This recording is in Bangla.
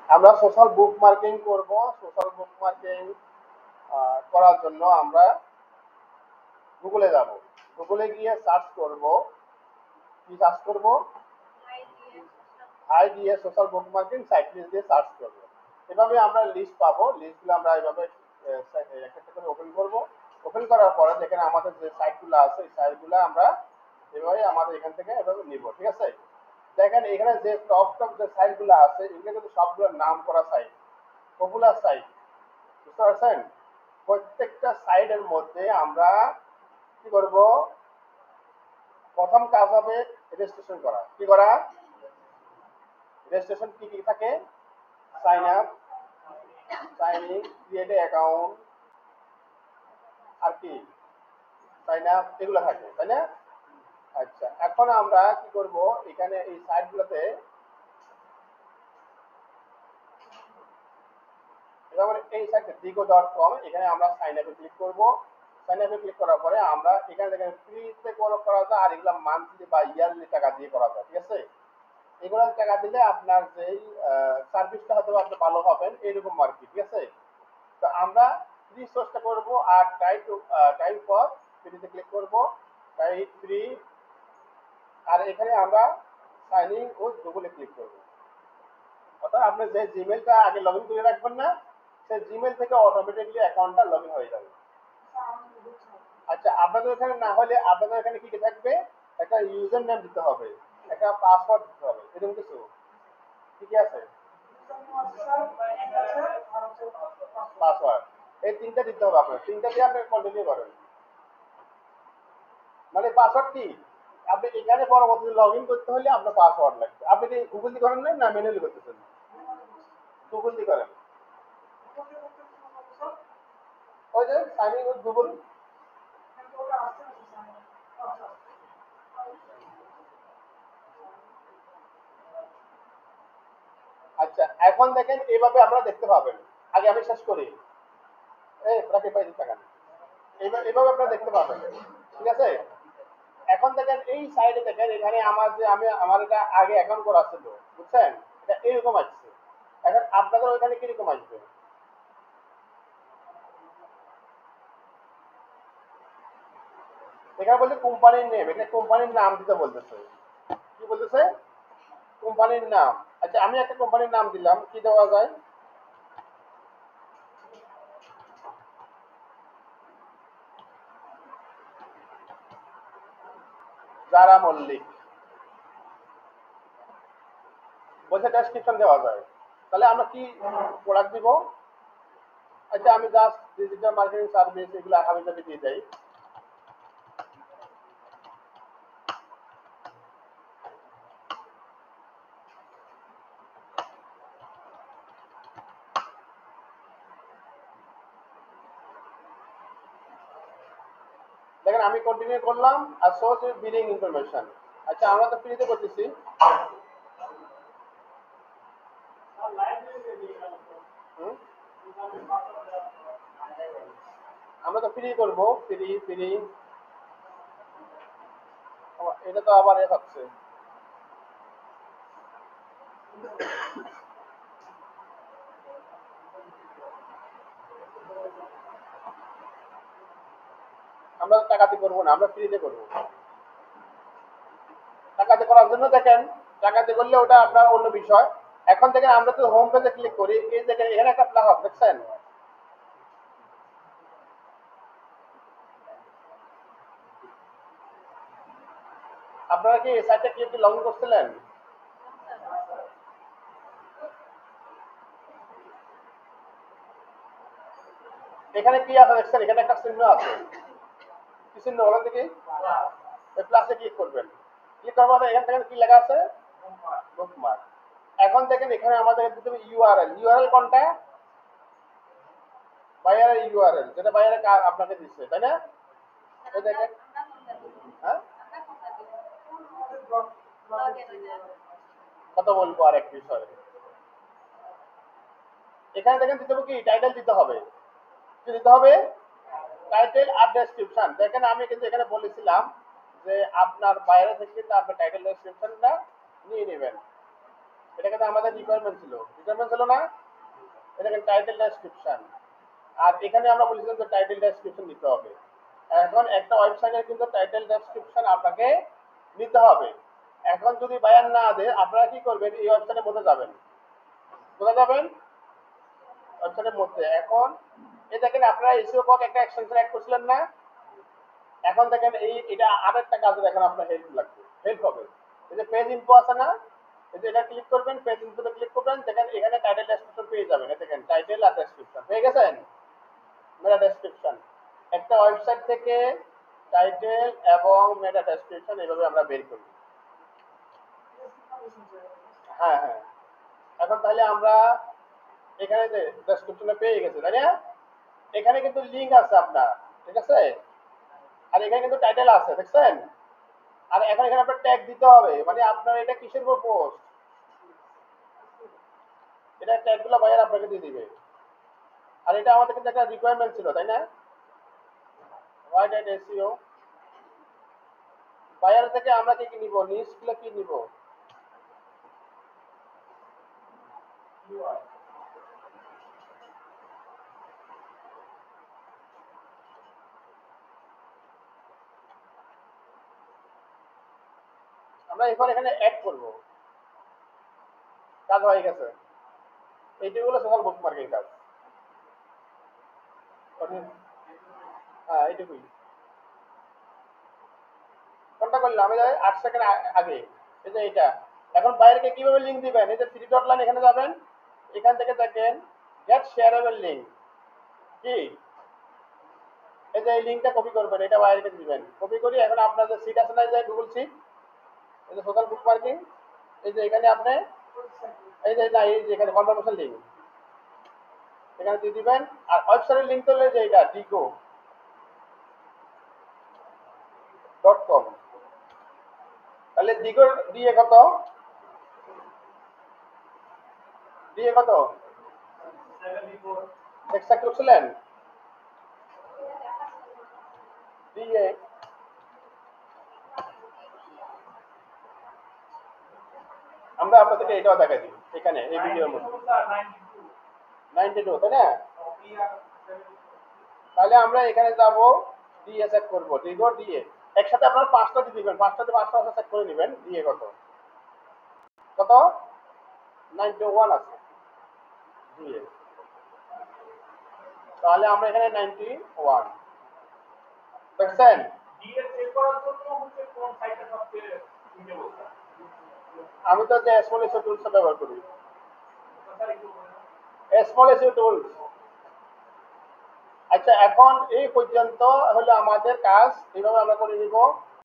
আমরা সোশ্যাল বুক মার্কিং করব। সোশ্যাল বুক মার্কিং করার জন্য আমরা গুগলে যাব। গুগলে গিয়ে সার্চ করব। কি সার্চ করব? আইডিএ সোশ্যাল বুক মার্কিং সাইট লিস্ট দিয়ে সার্চ করব। এভাবে আমরা লিস্ট পাবো। লিস্টগুলো আমরা এভাবে একটা একটা করে ওপেন করব। ওপেন করার পরে যেখানে আমাদের যে সাইটগুলো আছে এই সাইটগুলো আমরা এভাবে আমাদের এখান থেকে এভাবে নিব। ঠিক আছে? দেখেন এখানে যে টপ টপ যে সাইটগুলো আছে এগুলো কিন্তু সবগুলো নাম করা সাইট, পপুলার সাইট। বুঝতে পারছেন? প্রত্যেকটা সাইটের মধ্যে আমরা কি করব? প্রথম কাজ হবে রেজিস্ট্রেশন করা। কি করা? রেজিস্ট্রেশন কি কি থাকে? Sign up, sign in, create account, আর কি সাইন আপ, এগুলো থাকে, তাই না? আচ্ছা, এখন আমরা কি করব? এখানে এই সাইটগুলোতে যেমন এই সাইটে digo.com, এখানে আমরা সাইন আপে ক্লিক করব। সাইন আপে ক্লিক করার পরে আমরা এখানে দেখেন ফ্রিতে করা যায়, আর এগুলো মান্থলি বা ইয়ারলি টাকা দিয়ে করা যায়। ঠিক আছে? এগুলো টাকা দিলে আপনার যেই সার্ভিসটা হয়তো আপনি ভালো পাবেন এরকম আর কি। ঠিক আছে? তো আমরা ফ্রি সোর্সটা করব আর টাইপ ফর ফ্রিতে ক্লিক করব, টাইপ ফ্রি, আর এখানে আমরা সাইন ইন উইথ গুগলে ক্লিক করব। অর্থাৎ আপনি যে জিমেলটা আগে লগ ইন করে রাখবেন না, সেই জিমেল থেকে অটোমেটিকলি অ্যাকাউন্টটা লগ ইন হয়ে যাবে। আচ্ছা, আপনাদের এখানে না হলে আপনাদের এখানে কি থাকবে? একটা ইউজার নেম দিতে হবে, একটা পাসওয়ার্ড দিতে হবে, এরকম কিছু কি কি আছে? পাসওয়ার্ড, এই তিনটা দিতে হবে আপনার। তিনটা দিয়ে আপনি কন্টিনিউ করেন। মানে পাসওয়ার্ড কি? আপনি এখানে পরবর্তীতে লগ ইন করতে হলে আপনার পাসওয়ার্ড লাগবে। আপনি কি গুগল দিয়ে করেন না ম্যানুয়ালি করতেছেন? গুগল দিয়ে করেন। ওই যে সাইন ইন উইথ গুগল। আচ্ছা, এখন দেখেন এইভাবে আপনারা দেখতে পাবেন। আগে আমি শেষ করি। এই প্রাকে পাই টাকা এইভাবে আপনারা দেখতে পাবেন। ঠিক আছে? এখন দেখেন এই সাইডে দেখেন এখানে আমার যে আমার এটা আগে অ্যাকাউন্ট করা ছিল, বুঝছেন? এটা এরকম আসছে। এখন আপনাদের ওইখানে কিরকম আসবে? এখানে বলছে কোম্পানির নেম, এটা কোম্পানির নাম দিতে বলতেছে। কি বলতেছে? কোম্পানির নাম। আচ্ছা, আমি একটা কোম্পানির নাম দিলাম, কি দেওয়া যায়? জারা মল্লিক। বলছে ডেসক্রিপশন দেওয়া যায়। তাহলে আমরা কি প্রোডাক্ট দিব? আচ্ছা, আমি জাস্ট ডিজিটাল মার্কেটিং সার্ভিস এগুলো আমি যদি দিয়ে যাই। দেখেন আমি কন্টিনিউ করলাম, আর সোর্স ইজ বিলিং ইনফরমেশন। আচ্ছা, আমরা তো ফ্রিতে করতেছি। হুম? আমরা তো ফ্রি করব, ফ্রি ফ্রি। এটা তো আবার এ হচ্ছে। আমরা তো টাকাতে করবো না, আমরা ফ্রিতে করবো। টাকাতে করার জন্য দেখেন, টাকাতে করলে ওটা আপনার অন্য বিষয়। এখন দেখেন আমরা তো হোম পেজে ক্লিক করি, এই দেখেন এখানে একটা প্লাস আছে, দেখছেন? আপনারা কি এই সাইটটা কি একটু লগ ইন করছিলেন? এখানে কি আছে দেখছেন? এখানে একটা চিহ্ন আছে। কি চিহ্ন বলেন দেখি? এই প্লাসে ক্লিক করবেন। ক্লিক করার পরে এখান থেকে কি লেখা আছে? বুকমার্ক। এখন দেখেন এখানে আমাদের দিতে হবে ইউআরএল। ইউআরএল কোনটা? বায়ারের ইউআরএল, যেটা বায়ারে আপনাকে দিচ্ছে, তাই না? এই দেখেন। হ্যাঁ, কথা বলবো আর এক বিষয়ে। এখানে দেখেন দিতে হবে কি? টাইটেল দিতে হবে। কি দিতে হবে? টাইটেল আর ডেসক্রিপশন। দেখেন আমি কিন্তু এখানে বলেছিলাম যে আপনার বাইরে থেকে কিন্তু আপনি টাইটেল ডেসক্রিপশনটা নিয়ে নেবেন। এটা কিন্তু আমাদের রিকোয়ারমেন্ট ছিল না? এটা কিন্তু টাইটেল ডেসক্রিপশন। আর এখানে আমরা বলেছিলাম যে টাইটেল ডেসক্রিপশন দিতে হবে। এখন একটা ওয়েবসাইটের কিন্তু টাইটেল ডেসক্রিপশন আপনাকে নিতে হবে। এখন যদি বায়ার না দেয় আপনারা কি করবেন, এই ওয়েবসাইটের মধ্যে যাবেন। কোথায় যাবেন? ওয়েবসাইটের মধ্যে। এখন এই দেখেন আপনারা এসইও বক একটা এক্সটেনশন অ্যাড করছিলেন না? এখন দেখেন এটা আরেকটা কাজে দেখেন আপনার হেল্প হবে। এই যে পেজ ইনফো আছে না, এই যে এটা ক্লিক করবেন, পেজ ইনফোতে ক্লিক করবেন, দেখেন এখানে টাইটেল ডেসক্রিপশন পেয়ে যাবেন। দেখেন টাইটেল আর ডেসক্রিপশন পেয়ে গেছেন। মেটা ডেসক্রিপশন একটা ওয়েবসাইট থেকে টাইটেল এবং মেটা ডেসক্রিপশন এইভাবে আমরা বের করি। হ্যাঁ হ্যাঁ, এখন তাহলে আমরা এখানে যে ডেসক্রিপশনে পেয়ে গেছি তাই না? এখানে কিন্তু লিঙ্ক আছে আপনার, ঠিক আছে? আর এখানে কিন্তু টাইটেল আছে, দেখছেন? আর এখন এখানে আপনার ট্যাগ দিতে হবে, মানে আপনার এটা কিসের উপর পোস্ট, এটা ট্যাগগুলো বাইরে আপনাকে দিয়ে দিবে। আর এটা আমাদের কিন্তু একটা রিকোয়ারমেন্ট ছিল তাই না? রাইট এট এসইও বায়ার থেকে আমরা কি নিব, নিচগুলো কি নিব? আমরা এখানে অ্যাড করব। কাজ হয়ে গেছে, এইটা হলো সোশ্যাল বুকমার্কিং কাজ। হ্যাঁ এইটুকুই। কোনটা করলাম? আমি 8 সেকেন্ড আগে। এই যে এটা। এখন বাইরেকে কিভাবে লিংক দিবেন? এই যে থ্রি ডট লাইন, এখানে যাবেন, এখান থেকে দেখেন গেট শেয়ারেবল লিংক। কি এই যে এই লিংকটা কপি করবেন, এটা বাইরেকে দিবেন। কপি করি এখন আপনার যে সিট আছে না, যে গুগল সিট, এই যে সোশ্যাল বুকমার্কিং, এই যে এখানে আপনি এই যে না, এই যে এখানে কনফার্মেশন লিংক এখানে দিয়ে দিবেন। আর ওয়েবসাইটের লিংক হলো যে এটা digo.com। তাহলে দিগো দিয়ে কত, চেক করছিলেন? দিয়ে আমরা আপনাদেরকে এটাও দেখাই দিই এখানে এই ভিডিওর মধ্যে 92 তাই না? তাহলে আমরা এখানে যাব, দিয়ে চেক করব, দিগো দিয়ে একসাথে আপনারা 5টা দিয়ে দিবেন, 5টাতে 5টা চেক করে নেবেন দিয়ে কত 91 আছে দিয়ে। তাহলে আমরা এখানে 91 দেখছেন। আমি তো যে স্মল এসইও টুলস ব্যবহার করি, স্মল এসইও টুলস। আচ্ছা, এখন এই পর্যন্ত হলো আমাদের কাজ, এইভাবে আমরা করে নিব।